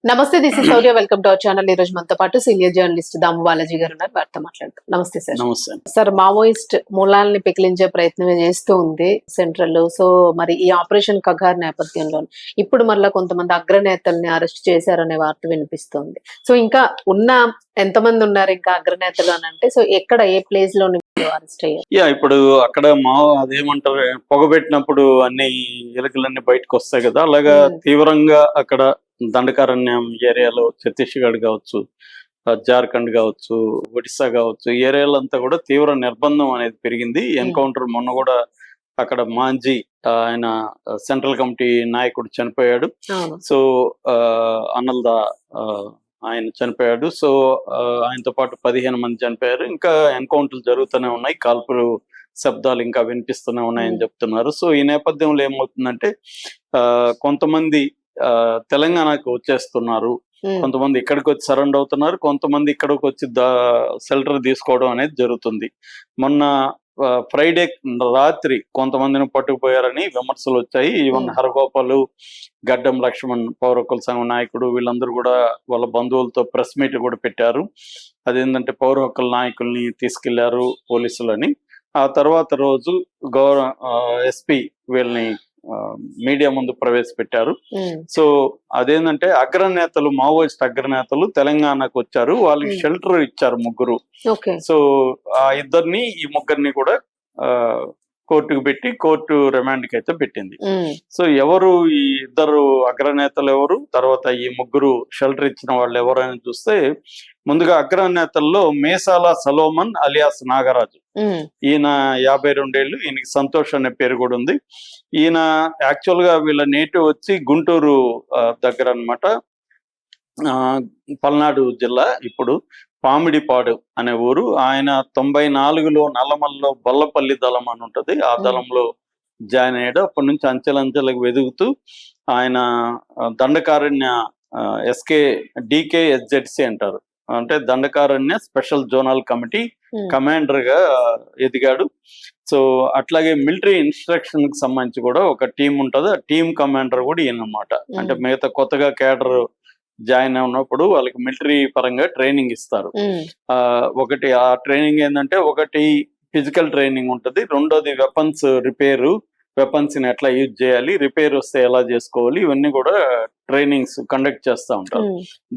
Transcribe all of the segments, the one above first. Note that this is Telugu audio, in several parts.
నమస్తే, this is Sourya. Welcome to our channel. ఈ రోజు మనతో పాటు సీనియర్ జర్నలిస్ట్ దాము బాలాజీ గారు ఉన్నారు. వారితో మాట్లాడతాం. నమస్తే సార్. నమస్తే. సార్, మావోయిస్ట్ మూలాల్ని పెకిలించే ప్రయత్నం చేస్తూ ఉంది సెంట్రల్. సో మరి ఈ ఆపరేషన్ కగార్ నేపథ్యంలో ఇప్పుడు మరలా కొంతమంది అగ్రనేతల్ని అరెస్ట్ చేశారనే వార్త వినిపిస్తోంది. సో ఇంకా ఉన్న ఎంతమంది ఉన్నారు ఇంకా అగ్రనేతలు అని అంటే, సో ఎక్కడ ఏ ప్లేస్ లో అరెస్ట్ అయ్యారు? ఇప్పుడు అక్కడ అదేమంటారు, పొగబెట్టినప్పుడు అన్ని ఎలుకలన్నీ బయటకు వస్తాయి కదా, అలాగా తీవ్రంగా అక్కడ దండకారణ్యం ఏరియాలో ఛత్తీస్గఢ్ కావచ్చు, జార్ఖండ్ కావచ్చు, ఒడిస్సా కావచ్చు, ఈ ఏరియాలంతా కూడా తీవ్ర నిర్బంధం అనేది పెరిగింది. ఎన్కౌంటర్ మొన్న కూడా అక్కడ మాంజీ ఆయన సెంట్రల్ కమిటీ నాయకుడు చనిపోయాడు. సో అన్నల్దా ఆయన చనిపోయాడు. సో ఆయనతో పాటు 15 మంది చనిపోయారు. ఇంకా ఎన్కౌంటర్లు జరుగుతూనే ఉన్నాయి, కాల్పులు శబ్దాలు ఇంకా వినిపిస్తూనే ఉన్నాయని చెప్తున్నారు. సో ఈ నేపథ్యంలో ఏమవుతుందంటే కొంతమంది తెలంగాణకు వచ్చేస్తున్నారు, కొంతమంది ఇక్కడికి వచ్చి సరౌండ్ అవుతున్నారు, కొంతమంది ఇక్కడికి వచ్చి షెల్టర్ తీసుకోవడం అనేది జరుగుతుంది. మొన్న ఫ్రైడే రాత్రి కొంతమందిని పట్టుకుపోయారని విమర్శలు వచ్చాయి. ఈవెన్ హరగోపాలు, గడ్డం లక్ష్మణ్, పౌర హక్కుల సంఘం నాయకుడు, వీళ్ళందరూ కూడా వాళ్ళ బంధువులతో ప్రెస్ మీట్ కూడా పెట్టారు. అదేంటంటే పౌర హక్కుల నాయకుల్ని తీసుకెళ్లారు పోలీసులని. ఆ తర్వాత రోజు ఎస్పీ వీళ్ళని మీడియా ముందు ప్రవేశపెట్టారు. సో అదేంటంటే అగ్రనేతలు, మావోయిస్ట్ అగ్రనేతలు తెలంగాణకు వచ్చారు, వాళ్ళకి షెల్టర్ ఇచ్చారు ముగ్గురు. సో ఆ ఇద్దరిని, ఈ ముగ్గురిని కూడా కోర్టుకు పెట్టి కోర్టు రిమాండ్ కి అయితే పెట్టింది. సో ఎవరు ఈ ఇద్దరు అగ్రనేతలు ఎవరు, తర్వాత ఈ ముగ్గురు షెల్టర్ ఇచ్చిన వాళ్ళు ఎవరు అని చూస్తే, ముందుగా అగ్రనేతల్లో మేసాల సలోమన్ అలియాస్ నాగరాజు. ఈయన 52 ఏళ్ళు, ఈయనకి సంతోష్ అనే పేరు కూడా ఉంది. ఈయన యాక్చువల్ గా వీళ్ళ నేటివ్ వచ్చి గుంటూరు దగ్గర అన్నమాట, పల్నాడు జిల్లా. ఇప్పుడు పామిడిపాడు అనే ఊరు. ఆయన 94లో నల్లమల్లో బొల్లపల్లి దళం అని ఉంటది, ఆ దళంలో జాయిన్ అయ్యాడు. అప్పటి నుంచి అంచెలంచెలకు వెదుగుతూ ఆయన దండకారణ్య DKSZC అంటారు, అంటే Dandakaranya special zonal committee commander గా ఎదిగాడు. సో అట్లాగే మిలిటరీ ఇన్స్ట్రక్షన్ కి సంబంధించి కూడా ఒక టీం ఉంటది, ఆ టీం కమాండర్ కూడా ఈయన అన్నమాట. అంటే మిగతా కొత్తగా కేడర్ జాయిన్ అయినప్పుడు వాళ్ళకి మిలిటరీ పరంగా ట్రైనింగ్ ఇస్తారు. ఒకటి ఆ ట్రైనింగ్ ఏంటంటే, ఒకటి ఫిజికల్ ట్రైనింగ్ ఉంటది, రెండోది వెపన్స్ రిపేరు, వెపన్స్ ని ఎట్లా యూజ్ చేయాలి, రిపేర్ వస్తే ఎలా చేసుకోవాలి, ఇవన్నీ కూడా ట్రైనింగ్స్ కండక్ట్ చేస్తూ ఉంటారు.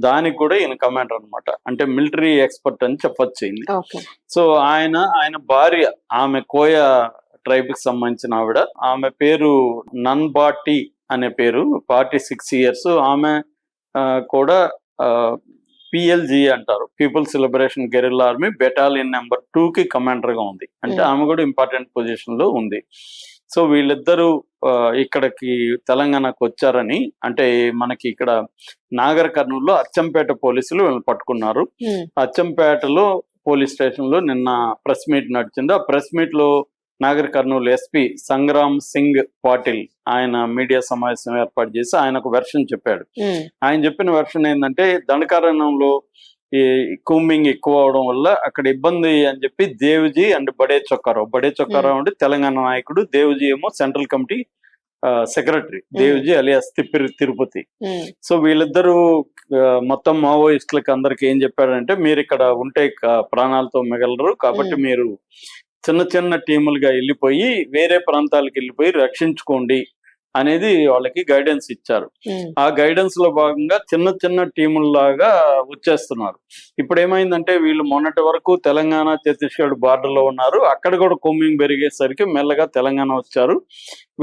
దానికి కూడా ఈయన కమాండర్ అనమాట, అంటే మిలిటరీ ఎక్స్పర్ట్ అని చెప్పొచ్చు. సో ఆయన భార్య, ఆమె కోయ ట్రైబ్ కి సంబంధించిన ఆవిడ, ఆమె పేరు నన్బాటి అనే పేరు, 46 years. ఆమె కూడా PLG అంటారు, People's Liberation Guerrilla Army battalion number 2 కి కమాండర్ గా ఉంది. అంటే ఆమె కూడా ఇంపార్టెంట్ పొజిషన్ లో ఉంది. సో వీళ్ళిద్దరూ ఇక్కడికి తెలంగాణకు వచ్చారని, అంటే మనకి ఇక్కడ నాగర్ కర్నూలులో అచ్చంపేట పోలీసులు వీళ్ళని పట్టుకున్నారు. అచ్చంపేటలో పోలీస్ స్టేషన్ లో నిన్న ప్రెస్ మీట్ నడిచింది. ఆ ప్రెస్ మీట్ లో నాగర్ కర్నూలు SP సంగ్రామ్ సింగ్ పాటిల్ ఆయన మీడియా సమావేశం ఏర్పాటు చేసి ఆయన ఒక వెర్షన్ చెప్పాడు. ఆయన చెప్పిన వెర్షన్ ఏంటంటే, దండకారణ్యంలో ఈ కూంబింగ్ ఎక్కువ అవడం వల్ల అక్కడ ఇబ్బంది అని చెప్పి దేవ్జీ అండ్ బడే చొక్కారావు అంటే తెలంగాణ నాయకుడు, దేవ్జీ ఏమో central committee secretary, Devji alias Tirupati. So వీళ్ళిద్దరూ మొత్తం మావోయిస్టులకి అందరికి ఏం చెప్పారంటే, మీరు ఇక్కడ ఉంటే ప్రాణాలతో మిగలరు, కాబట్టి మీరు చిన్న చిన్న టీములుగా వెళ్ళిపోయి వేరే ప్రాంతాలకు వెళ్ళిపోయి రక్షించుకోండి అనేది వాళ్ళకి గైడెన్స్ ఇచ్చారు. ఆ గైడెన్స్ లో భాగంగా చిన్న చిన్న టీముల్లాగా వచ్చేస్తున్నారు. ఇప్పుడు ఏమైందంటే, వీళ్ళు మొన్నటి వరకు తెలంగాణ ఛత్తీస్గఢ్ బార్డర్ లో ఉన్నారు, అక్కడ కూడా కొమ్మింగ్ పెరిగేసరికి మెల్లగా తెలంగాణ వచ్చారు.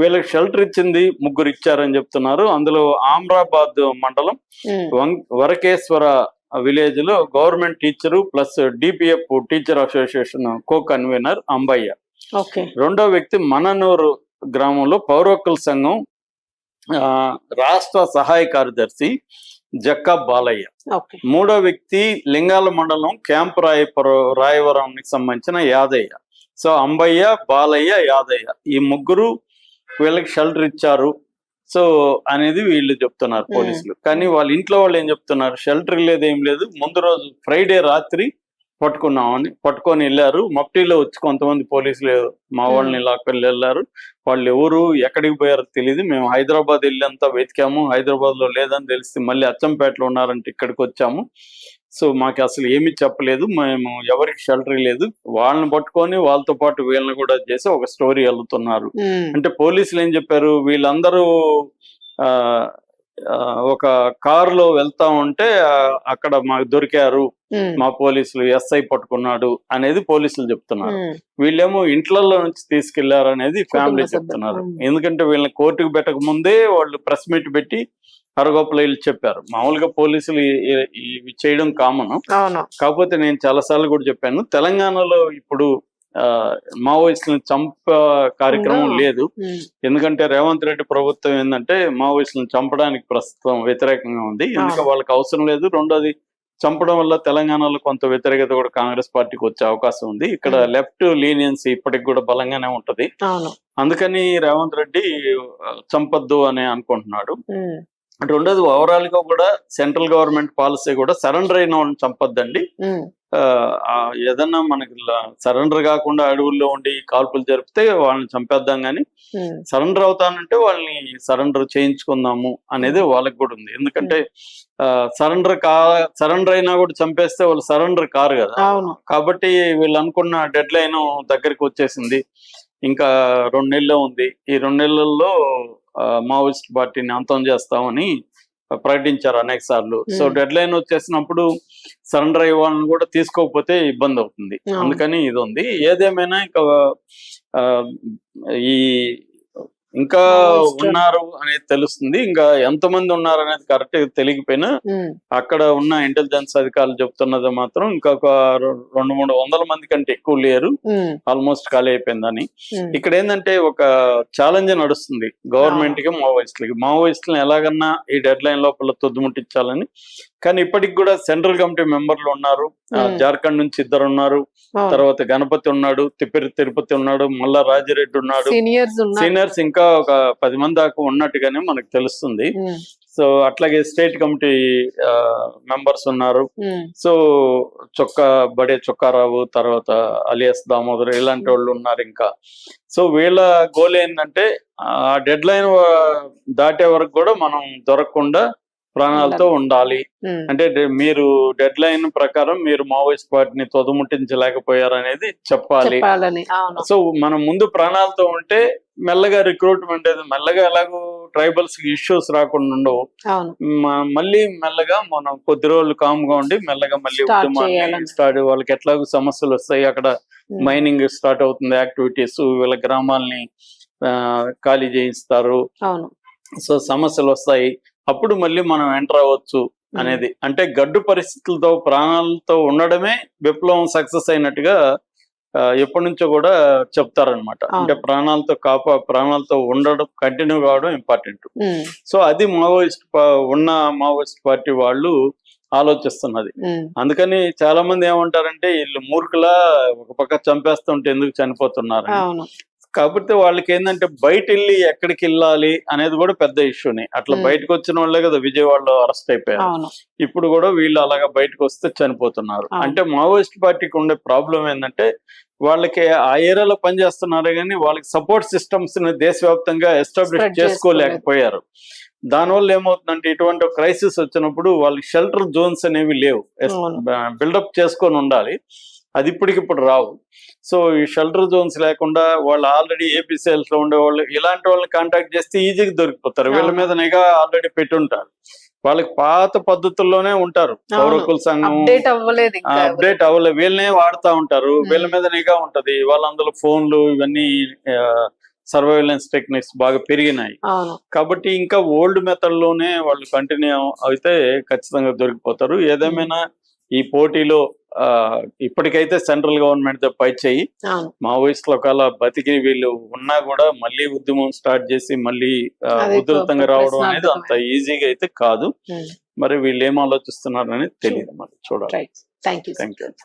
వీళ్ళకి షెల్టర్ ఇచ్చింది ముగ్గురు ఇచ్చారని చెప్తున్నారు. అందులో ఆమ్రాబాద్ మండలం వరకేశ్వర విలేజ్ లో government teacher plus DPF teacher association co convener Ambayya. రెండో వ్యక్తి మననూరు గ్రామంలో పౌర హక్కుల సంఘం రాష్ట్ర సహాయ కార్యదర్శి జక్కా బాలయ్య. మూడో వ్యక్తి లింగాల మండలం క్యాంప్ రాయవరంకి సంబంధించిన యాదయ్య. సో అంబయ్య, బాలయ్య, యాదయ్య, ఈ ముగ్గురు వీళ్ళకి షెల్టర్ ఇచ్చారు సో అనేది వీళ్ళు చెప్తున్నారు పోలీసులు. కానీ వాళ్ళ ఇంట్లో వాళ్ళు ఏం చెప్తున్నారు, షెల్టర్ లేదు, ఏం లేదు. ముందు రోజు ఫ్రైడే రాత్రి పట్టుకొని వెళ్ళారు. మఫ్టీలో వచ్చి కొంతమంది పోలీసులు మా వాళ్ళని లాక్కెళ్ళి వెళ్ళారు. వాళ్ళు ఎవరు ఎక్కడికి పోయారో తెలియదు. మేము హైదరాబాద్ వెళ్ళంతా వెతికాము, హైదరాబాద్ లో లేదని తెలిస్తే మళ్ళీ అచ్చంపేటలో ఉన్నారంటే ఇక్కడికి వచ్చాము. సో మాకు అసలు ఏమీ చెప్పలేదు, మేము ఎవరికి షెల్టర్ లేదు. వాళ్ళని పట్టుకొని వాళ్ళతో పాటు వీళ్ళని కూడా చేసి ఒక స్టోరీ వెళ్తున్నారు. అంటే పోలీసులు ఏం చెప్పారు, వీళ్ళందరూ ఒక కారులో వెళ్తా ఉంటే అక్కడ మాకు దొరికారు, మా పోలీసులు ఎస్ఐ పట్టుకున్నాడు అనేది పోలీసులు చెప్తున్నారు. వీళ్ళేమో ఇంట్లలో నుంచి తీసుకెళ్లారు అనేది ఫ్యామిలీ చెప్తున్నారు. ఎందుకంటే వీళ్ళని కోర్టుకు పెట్టక ముందే వాళ్ళు ప్రెస్ మీట్ పెట్టి అరగోపలో వీళ్ళు చెప్పారు. మామూలుగా పోలీసులు ఇవి చేయడం కామన్. కాకపోతే నేను చాలా సార్లు కూడా చెప్పాను, తెలంగాణలో ఇప్పుడు మావోయిస్టులను కార్యక్రమం లేదు. ఎందుకంటే రేవంత్ రెడ్డి ప్రభుత్వం ఏంటంటే మావోయిస్టులను చంపడానికి ప్రస్తుతం వ్యతిరేకంగా ఉంది. ఎందుకంటే వాళ్ళకి అవసరం లేదు. రెండోది, చంపడం వల్ల తెలంగాణలో కొంత వ్యతిరేకత కూడా కాంగ్రెస్ పార్టీకి వచ్చే అవకాశం ఉంది. ఇక్కడ లెఫ్ట్ లీనియన్సీ ఇప్పటికి కూడా బలంగానే ఉంటది. అందుకని రేవంత్ రెడ్డి చంపొద్దు అని అనుకుంటున్నాడు. రెండోది, ఓవరాల్ గా కూడా సెంట్రల్ గవర్నమెంట్ పాలసీ కూడా సరెండర్ అయిన వాళ్ళని చంపొద్దండి, ఏదన్నా మనకి సరెండర్ కాకుండా అడవుల్లో ఉండి కాల్పులు జరిపితే వాళ్ళని చంపేద్దాం, కానీ సరెండర్ అవుతానంటే వాళ్ళని సరెండర్ చేయించుకుందాము అనేది వాళ్ళకి కూడా ఉంది. ఎందుకంటే సరెండర్ అయినా కూడా చంపేస్తే వాళ్ళు సరెండర్ కారు కదా. కాబట్టి వీళ్ళు అనుకున్న డెడ్ లైన్ దగ్గరికి వచ్చేసింది, ఇంకా 2 నెలలు ఉంది. ఈ 2 నెలల్లో మావోయిస్ట్ పార్టీని అంతం చేస్తామని ప్రకటించారు అనేక సార్లు. సో డెడ్ లైన్ వచ్చేసినప్పుడు సరెండర్ అయ్యే వాళ్ళని కూడా తీసుకోకపోతే ఇబ్బంది అవుతుంది. అందుకని ఇది ఉంది. ఏదేమైనా ఇంకా ఉన్నారు అనేది తెలుస్తుంది. ఇంకా ఎంతమంది ఉన్నారు అనేది కరెక్ట్ తెలియకపోయినా అక్కడ ఉన్న ఇంటెలిజెన్స్ అధికారులు చెప్తున్నది మాత్రం ఇంకొక 200-300 మంది కంటే ఎక్కువ లేరు, ఆల్మోస్ట్ ఖాళీ అయిపోయిందని. ఇక్కడ ఏంటంటే ఒక ఛాలెంజ్ నడుస్తుంది గవర్నమెంట్ కి, మావోయిస్టులను ఎలాగన్నా ఈ డెడ్ లైన్ లోపల తుద్దుముట్టించాలని. కానీ ఇప్పటికి కూడా సెంట్రల్ కమిటీ మెంబర్లు ఉన్నారు. జార్ఖండ్ నుంచి 2 ఉన్నారు, తర్వాత గణపతి ఉన్నాడు, తిరుపతి ఉన్నాడు, మళ్ళా రాజిరెడ్డి ఉన్నాడు, సీనియర్స్ ఇంకా ఒక 10 మంది దాకా ఉన్నట్టుగానే మనకు తెలుస్తుంది. సో అట్లాగే స్టేట్ కమిటీ మెంబర్స్ ఉన్నారు. సో బడే చొక్కారావు, తర్వాత అలియాస్ దామోదర్, ఇలాంటి వాళ్ళు ఉన్నారు ఇంకా. సో వీళ్ళ గోల్ ఏంటంటే ఆ డెడ్ లైన్ దాటే వరకు కూడా మనం దొరకకుండా ప్రాణాలతో ఉండాలి. అంటే మీరు డెడ్ లైన్ ప్రకారం మీరు మావోయిస్ట్ పార్టీని తొదముట్టించలేకపోయారు అనేది చెప్పాలి. సో మనం ముందు ప్రాణాలతో ఉంటే మెల్లగా రిక్రూట్మెంట్ మెల్లగా ఎలాగో ట్రైబల్స్ ఇష్యూస్ రాకుండా ఉండవు. మళ్ళీ మెల్లగా మనం కొద్ది రోజులు కామ్గా ఉండి మెల్లగా మళ్ళీ ఉద్యమాన్ని స్టార్ట్, వాళ్ళకి ఎట్లాగో సమస్యలు వస్తాయి, అక్కడ మైనింగ్ స్టార్ట్ అవుతుంది యాక్టివిటీస్, వీళ్ళ గ్రామాలని ఖాళీ చేయిస్తారు, సో సమస్యలు వస్తాయి. అప్పుడు మళ్ళీ మనం ఎంటర్ అవ్వచ్చు అనేది. అంటే గడ్డు పరిస్థితులతో ప్రాణాలతో ఉండడమే విప్లవం సక్సెస్ అయినట్టుగా ఎప్పటి నుంచో కూడా చెప్తారనమాట. అంటే ప్రాణాలతో ఉండడం, కంటిన్యూ కావడం ఇంపార్టెంట్. సో అది మావోయిస్ట్ పార్టీ వాళ్ళు ఆలోచిస్తున్నది. అందుకని చాలా మంది ఏమంటారంటే వీళ్ళు మూర్ఖులా ఒక పక్క చంపేస్తుంటే ఎందుకు చనిపోతున్నారు. కాకపోతే వాళ్ళకి ఏంటంటే బయట వెళ్ళి ఎక్కడికి వెళ్ళాలి అనేది కూడా పెద్ద ఇష్యూనే. అట్లా బయటకు వచ్చిన వాళ్ళే కదా విజయవాడలో అరెస్ట్ అయిపోయారు. ఇప్పుడు కూడా వీళ్ళు అలాగా బయటకు వస్తే చనిపోతున్నారు. అంటే మావోయిస్ట్ పార్టీకి ఉండే ప్రాబ్లం ఏంటంటే వాళ్ళకి ఆ ఏరియాలో పనిచేస్తున్నారు కానీ వాళ్ళకి సపోర్ట్ సిస్టమ్స్ ని దేశవ్యాప్తంగా ఎస్టాబ్లిష్ చేసుకోలేకపోయారు. దానివల్ల ఏమవుతుందంటే ఇటువంటి క్రైసిస్ వచ్చినప్పుడు వాళ్ళకి షెల్టర్ జోన్స్ అనేవి లేవు, బిల్డప్ చేసుకొని ఉండాలి, అది ఇప్పటికిప్పుడు రావు. సో ఈ షెల్టర్ జోన్స్ లేకుండా వాళ్ళు ఆల్రెడీ ఏపీసీఎల్స్ లో ఉండేవాళ్ళు ఇలాంటి వాళ్ళని కాంటాక్ట్ చేస్తే ఈజీగా దొరికిపోతారు. వీళ్ళ మీద నిఘా ఆల్రెడీ పెట్టి ఉంటారు, వాళ్ళకి పాత పద్ధతుల్లోనే ఉంటారు. పౌరకుల సంఘం అప్డేట్ అవ్వలేదు, వీళ్ళనే వాడుతూ ఉంటారు, వీళ్ళ మీద నిఘా ఉంటది. వాళ్ళందరూ ఫోన్లు ఇవన్నీ సర్వైలెన్స్ టెక్నిక్స్ బాగా పెరిగినాయి. కాబట్టి ఇంకా ఓల్డ్ మెథడ్ లోనే వాళ్ళు కంటిన్యూ అయితే ఖచ్చితంగా దొరికిపోతారు. ఏదేమైనా ఈ పోటీలో ఇప్పటికైతే సెంట్రల్ గవర్నమెంట్ తో పై చేయి, మావోయిస్టులు ఒకవేళ బతికి వీళ్ళు ఉన్నా కూడా మళ్ళీ ఉద్యమం స్టార్ట్ చేసి మళ్ళీ ఉధృతంగా రావడం అనేది అంత ఈజీగా అయితే కాదు. మరి వీళ్ళు ఏం ఆలోచిస్తున్నారు అనేది తెలియదు, మరి చూడాలి. Thank you.